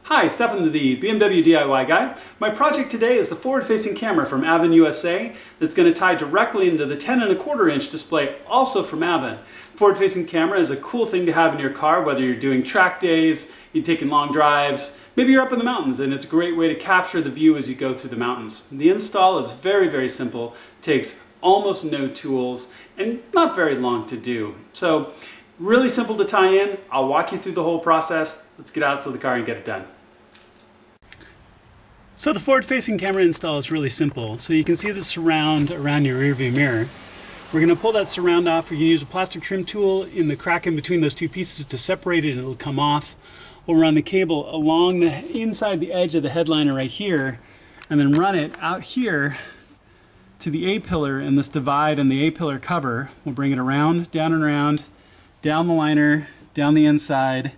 Hi, Stefan, the BMW DIY guy. My project today is the forward-facing camera from AvinUSA that's going to tie directly into the 10.25-inch display, also from Avin. Forward-facing camera is a cool thing to have in your car, whether you're doing track days, you're taking long drives, maybe you're up in the mountains, and it's a great way to capture the view as you go through the mountains. The install is very, very simple, takes almost no tools, and not very long to do. So, really simple to tie in. I'll walk you through the whole process. Let's get out to the car and get it done. So the forward-facing camera install is really simple. So you can see the surround around your rearview mirror. We're going to pull that surround off. We're going to use a plastic trim tool in the crack in between those two pieces to separate it, and it'll come off. We'll run the cable along the inside the edge of the headliner right here, and then run it out here to the A-pillar in this divide and the A-pillar cover. We'll bring it around, down and around, down the liner, down the inside,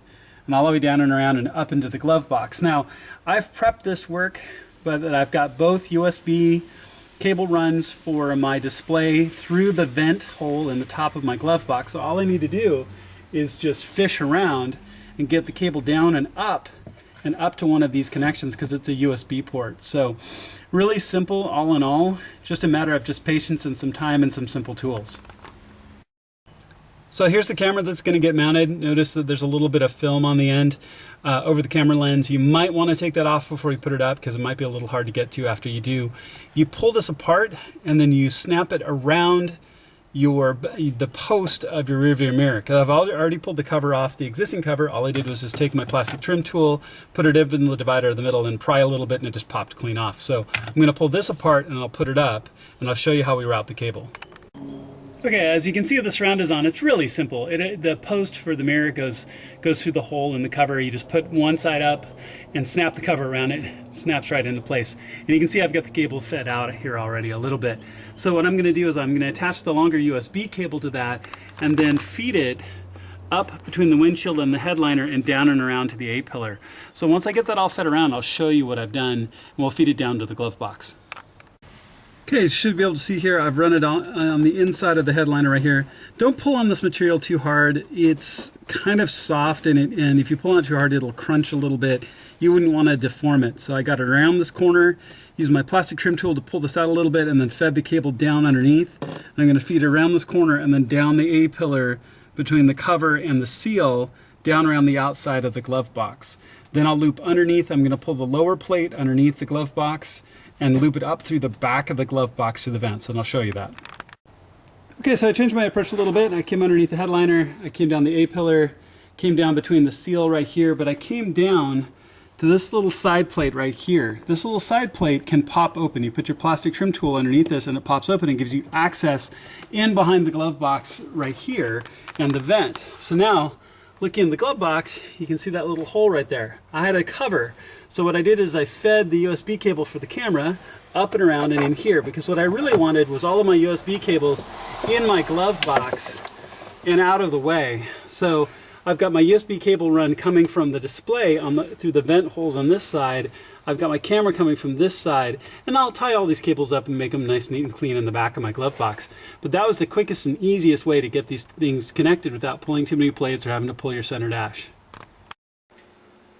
and all the way down and around and up into the glove box. Now, I've prepped this work, but I've got both USB cable runs for my display through the vent hole in the top of my glove box. So all I need to do is just fish around and get the cable down and up to one of these connections because it's a USB port. So really simple all in all, just a matter of just patience and some time and some simple tools. So here's the camera that's going to get mounted. Notice that there's a little bit of film on the end over the camera lens. You might want to take that off before you put it up because it might be a little hard to get to after you do. You pull this apart and then you snap it around the post of your rearview mirror. Because I've already pulled the cover off, the existing cover. All I did was just take my plastic trim tool, put it in the divider in the middle, and pry a little bit, and it just popped clean off. So I'm going to pull this apart and I'll put it up, and I'll show you how we route the cable. Okay, as you can see, the surround is on. It's really simple. The post for the mirror goes through the hole in the cover. You just put one side up and snap the cover around it. Snaps right into place. And you can see I've got the cable fed out here already a little bit. So what I'm going to do is I'm going to attach the longer USB cable to that and then feed it up between the windshield and the headliner and down and around to the A-pillar. So once I get that all fed around, I'll show you what I've done, and we'll feed it down to the glove box. Okay, you should be able to see here, I've run it on the inside of the headliner right here. Don't pull on this material too hard. It's kind of soft, and if you pull on it too hard, it'll crunch a little bit. You wouldn't want to deform it. So I got it around this corner, used my plastic trim tool to pull this out a little bit, and then fed the cable down underneath. I'm going to feed it around this corner and then down the A-pillar between the cover and the seal, down around the outside of the glove box. Then I'll loop underneath. I'm going to pull the lower plate underneath the glove box and loop it up through the back of the glove box to the vents, and I'll show you that. Okay, so I changed my approach a little bit. I came underneath the headliner, I came down the A-pillar, came down between the seal right here, but I came down to this little side plate right here. This little side plate can pop open. You put your plastic trim tool underneath this and it pops open and gives you access in behind the glove box right here and the vent. So now, looking in the glove box, you can see that little hole right there. I had a cover. So what I did is I fed the USB cable for the camera up and around and in here, because what I really wanted was all of my USB cables in my glove box and out of the way. So I've got my USB cable run coming from the display through the vent holes on this side. I've got my camera coming from this side, and I'll tie all these cables up and make them nice, neat, and clean in the back of my glove box. But that was the quickest and easiest way to get these things connected without pulling too many plates or having to pull your center dash.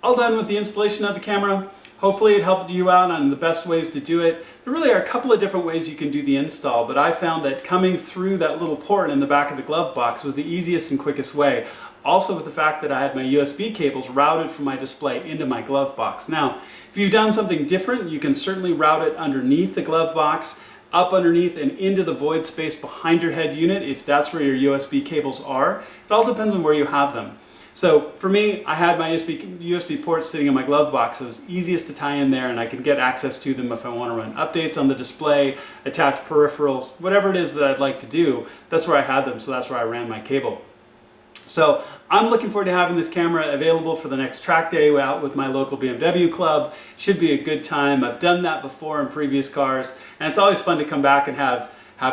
All done with the installation of the camera. Hopefully it helped you out on the best ways to do it. There really are a couple of different ways you can do the install, but I found that coming through that little port in the back of the glove box was the easiest and quickest way. Also with the fact that I had my USB cables routed from my display into my glove box. Now, if you've done something different, you can certainly route it underneath the glove box, up underneath and into the void space behind your head unit if that's where your USB cables are. It all depends on where you have them. So for me, I had my USB ports sitting in my glove box, so it was easiest to tie in there, and I could get access to them if I want to run updates on the display, attach peripherals, whatever it is that I'd like to do. That's where I had them, so that's where I ran my cable. So I'm looking forward to having this camera available for the next track day out with my local BMW club. Should be a good time. I've done that before in previous cars, and it's always fun to come back and have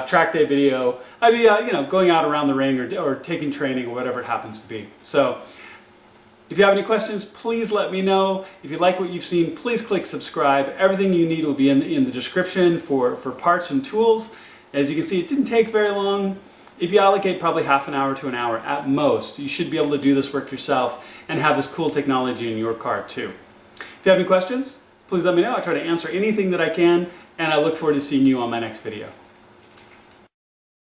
track day video. I'd be going out around the ring or taking training or whatever it happens to be. So if you have any questions, please let me know. If you like what you've seen, please click subscribe. Everything you need will be in the description for parts and tools. As you can see, it didn't take very long. If you allocate probably half an hour to an hour at most, you should be able to do this work yourself and have this cool technology in your car too. If you have any questions, please let me know. I try to answer anything that I can, and I look forward to seeing you on my next video.